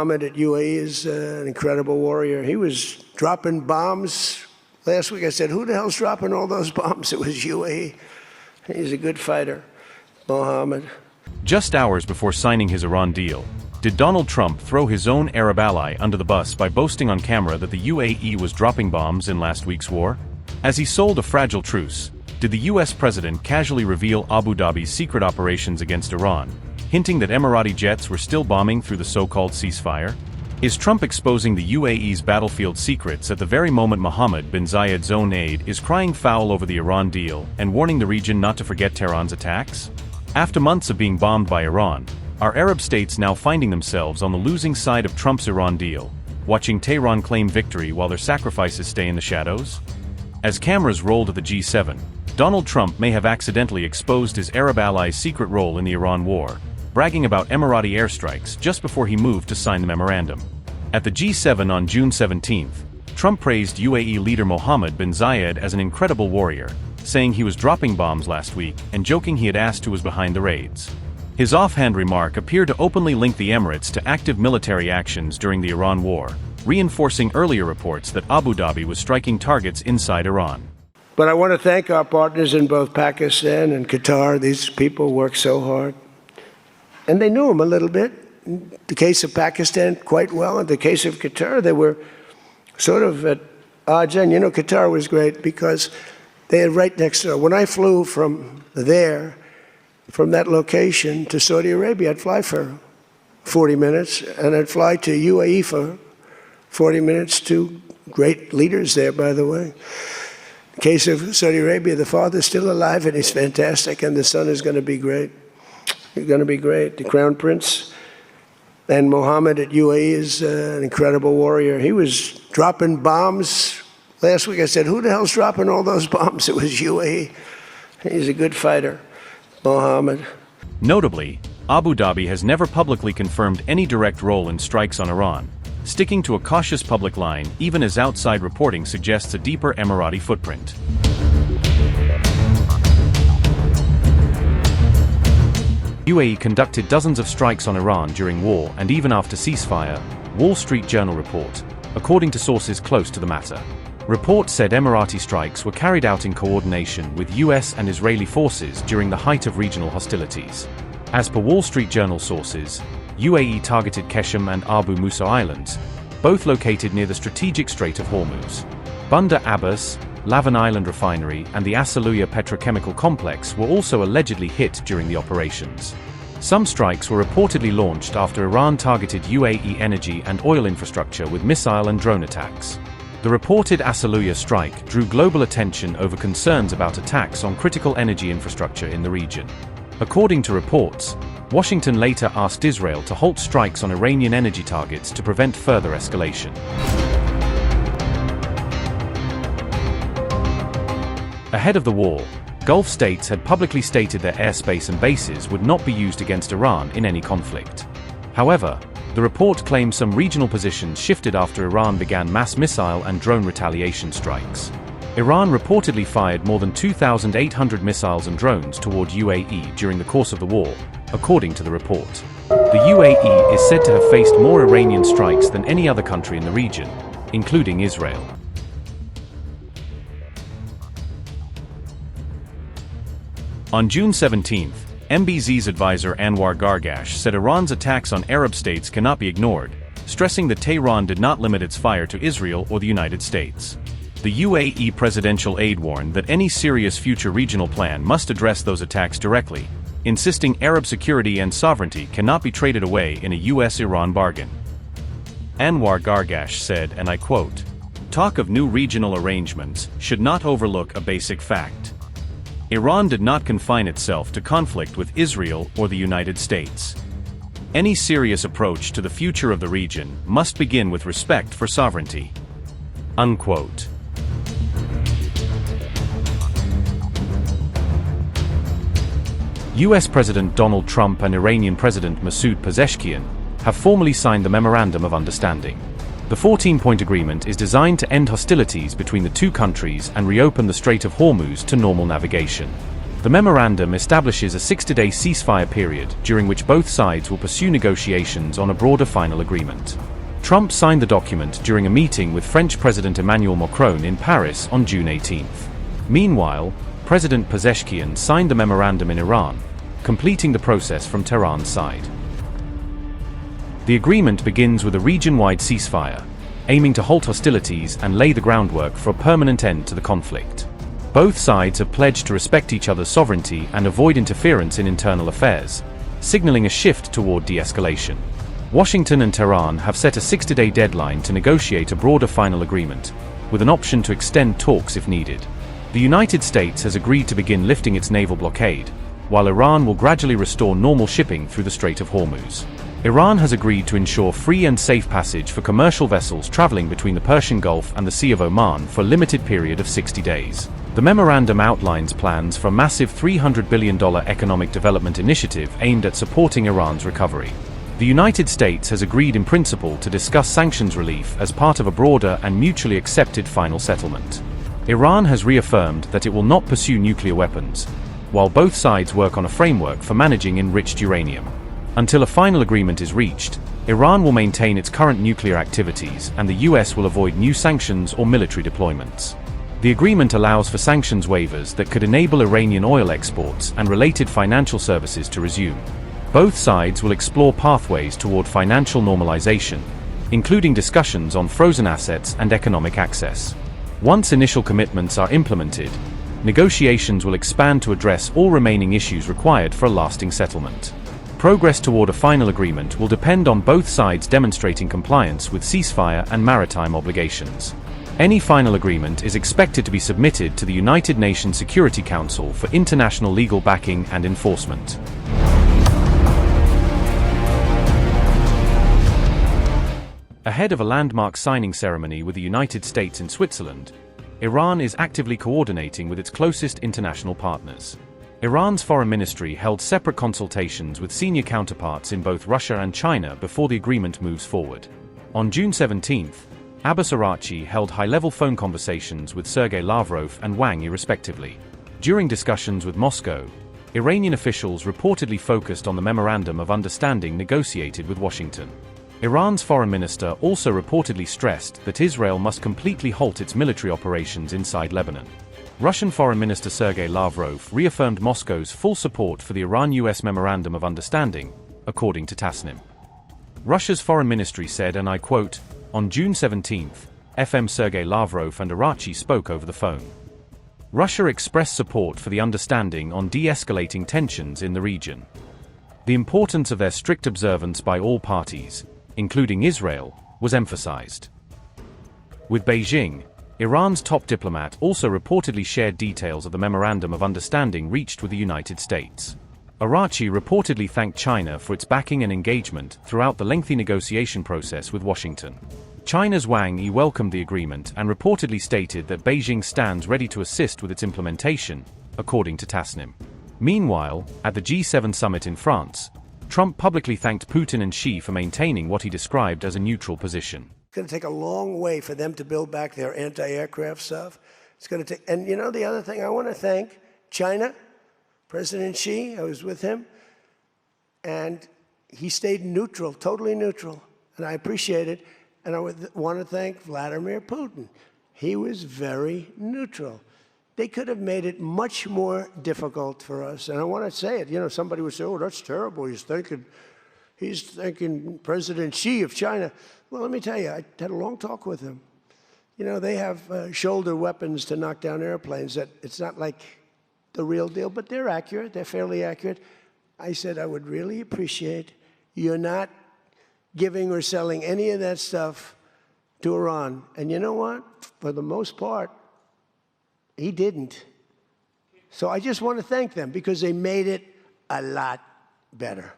Mohammed at UAE is an incredible warrior. He was dropping bombs. Last week I said, who the hell's dropping all those bombs? It was UAE. He's a good fighter, Mohammed. Just hours before signing his Iran deal, did Donald Trump throw his own Arab ally under the bus by boasting on camera that the UAE was dropping bombs in last week's war? As he sold a fragile truce, did the US president casually reveal Abu Dhabi's secret operations against Iran, hinting that Emirati jets were still bombing through the so-called ceasefire? Is Trump exposing the UAE's battlefield secrets at the very moment Mohammed bin Zayed's own aide is crying foul over the Iran deal and warning the region not to forget Tehran's attacks? After months of being bombed by Iran, are Arab states now finding themselves on the losing side of Trump's Iran deal, watching Tehran claim victory while their sacrifices stay in the shadows? As cameras roll to the G7, Donald Trump may have accidentally exposed his Arab ally's secret role in the Iran war, bragging about Emirati airstrikes just before he moved to sign the memorandum. At the G7 on June 17, Trump praised UAE leader Mohammed bin Zayed as an incredible warrior, saying he was dropping bombs last week and joking he had asked who was behind the raids. His offhand remark appeared to openly link the Emirates to active military actions during the Iran war, reinforcing earlier reports that Abu Dhabi was striking targets inside Iran. But I want to thank our partners in both Pakistan and Qatar. These people work so hard. And they knew him a little bit. In the case of Pakistan, quite well. In the case of Qatar, they were sort of at odds. And, you know, Qatar was great because they had right next door. When I flew from there, from that location to Saudi Arabia, I'd fly for 40 minutes, and I'd fly to UAE for 40 minutes. Two great leaders there, by the way. In the case of Saudi Arabia, the father's still alive, and he's fantastic, and the son is going to be great. He's going to be great. The Crown Prince and Mohammed at UAE is an incredible warrior. He was dropping bombs. Last week I said, who the hell's dropping all those bombs? It was UAE. He's a good fighter, Mohammed. Notably, Abu Dhabi has never publicly confirmed any direct role in strikes on Iran, sticking to a cautious public line even as outside reporting suggests a deeper Emirati footprint. UAE conducted dozens of strikes on Iran during war and even after ceasefire, Wall Street Journal report, according to sources close to the matter. Reports said Emirati strikes were carried out in coordination with US and Israeli forces during the height of regional hostilities. As per Wall Street Journal sources, UAE targeted Qeshm and Abu Musa Islands, both located near the strategic Strait of Hormuz. Bandar Abbas, Lavan Island Refinery and the Asaluya petrochemical complex were also allegedly hit during the operations. Some strikes were reportedly launched after Iran targeted UAE energy and oil infrastructure with missile and drone attacks. The reported Asaluya strike drew global attention over concerns about attacks on critical energy infrastructure in the region. According to reports, Washington later asked Israel to halt strikes on Iranian energy targets to prevent further escalation. Ahead of the war, Gulf states had publicly stated their airspace and bases would not be used against Iran in any conflict. However, the report claims some regional positions shifted after Iran began mass missile and drone retaliation strikes. Iran reportedly fired more than 2,800 missiles and drones toward UAE during the course of the war, according to the report. The UAE is said to have faced more Iranian strikes than any other country in the region, including Israel. On June 17, MBZ's advisor Anwar Gargash said Iran's attacks on Arab states cannot be ignored, stressing that Tehran did not limit its fire to Israel or the United States. The UAE presidential aide warned that any serious future regional plan must address those attacks directly, insisting Arab security and sovereignty cannot be traded away in a US-Iran bargain. Anwar Gargash said, and I quote, "Talk of new regional arrangements should not overlook a basic fact. Iran did not confine itself to conflict with Israel or the United States. Any serious approach to the future of the region must begin with respect for sovereignty." Unquote. US President Donald Trump and Iranian President Masoud Pezeshkian have formally signed the Memorandum of Understanding. The 14-point agreement is designed to end hostilities between the two countries and reopen the Strait of Hormuz to normal navigation. The memorandum establishes a 60-day ceasefire period during which both sides will pursue negotiations on a broader final agreement. Trump signed the document during a meeting with French President Emmanuel Macron in Paris on June 18. Meanwhile, President Pezeshkian signed the memorandum in Iran, completing the process from Tehran's side. The agreement begins with a region-wide ceasefire, aiming to halt hostilities and lay the groundwork for a permanent end to the conflict. Both sides have pledged to respect each other's sovereignty and avoid interference in internal affairs, signaling a shift toward de-escalation. Washington and Tehran have set a 60-day deadline to negotiate a broader final agreement, with an option to extend talks if needed. The United States has agreed to begin lifting its naval blockade, while Iran will gradually restore normal shipping through the Strait of Hormuz. Iran has agreed to ensure free and safe passage for commercial vessels traveling between the Persian Gulf and the Sea of Oman for a limited period of 60 days. The memorandum outlines plans for a massive $300 billion economic development initiative aimed at supporting Iran's recovery. The United States has agreed in principle to discuss sanctions relief as part of a broader and mutually accepted final settlement. Iran has reaffirmed that it will not pursue nuclear weapons, while both sides work on a framework for managing enriched uranium. Until a final agreement is reached, Iran will maintain its current nuclear activities and the US will avoid new sanctions or military deployments. The agreement allows for sanctions waivers that could enable Iranian oil exports and related financial services to resume. Both sides will explore pathways toward financial normalization, including discussions on frozen assets and economic access. Once initial commitments are implemented, negotiations will expand to address all remaining issues required for a lasting settlement. Progress toward a final agreement will depend on both sides demonstrating compliance with ceasefire and maritime obligations. Any final agreement is expected to be submitted to the United Nations Security Council for international legal backing and enforcement. Ahead of a landmark signing ceremony with the United States in Switzerland, Iran is actively coordinating with its closest international partners. Iran's foreign ministry held separate consultations with senior counterparts in both Russia and China before the agreement moves forward. On June 17, Abbas Araghchi held high-level phone conversations with Sergei Lavrov and Wang Yi respectively. During discussions with Moscow, Iranian officials reportedly focused on the memorandum of understanding negotiated with Washington. Iran's foreign minister also reportedly stressed that Israel must completely halt its military operations inside Lebanon. Russian Foreign Minister Sergei Lavrov reaffirmed Moscow's full support for the Iran-US Memorandum of Understanding, according to Tasnim. Russia's foreign ministry said, and I quote, "On June 17, FM Sergei Lavrov and Araghchi spoke over the phone. Russia expressed support for the understanding on de-escalating tensions in the region. The importance of their strict observance by all parties, including Israel, was emphasized." With Beijing, Iran's top diplomat also reportedly shared details of the Memorandum of Understanding reached with the United States. Araghchi reportedly thanked China for its backing and engagement throughout the lengthy negotiation process with Washington. China's Wang Yi welcomed the agreement and reportedly stated that Beijing stands ready to assist with its implementation, according to Tasnim. Meanwhile, at the G7 summit in France, Trump publicly thanked Putin and Xi for maintaining what he described as a neutral position. It's going to take a long way for them to build back their anti-aircraft stuff. It's going to take, and you know, the other thing I want to thank China, President Xi. I was with him, and he stayed neutral, totally neutral, and I appreciate it. And I want to thank Vladimir Putin. He was very neutral. They could have made it much more difficult for us. And I want to say it. You know, somebody would say, "Oh, that's terrible. He's thanking President Xi of China." Well, let me tell you, I had a long talk with him. You know, they have shoulder weapons to knock down airplanes. That it's not like the real deal, but they're accurate. They're fairly accurate. I said, I would really appreciate you're not giving or selling any of that stuff to Iran. And you know what? For the most part, he didn't. So I just want to thank them because they made it a lot better.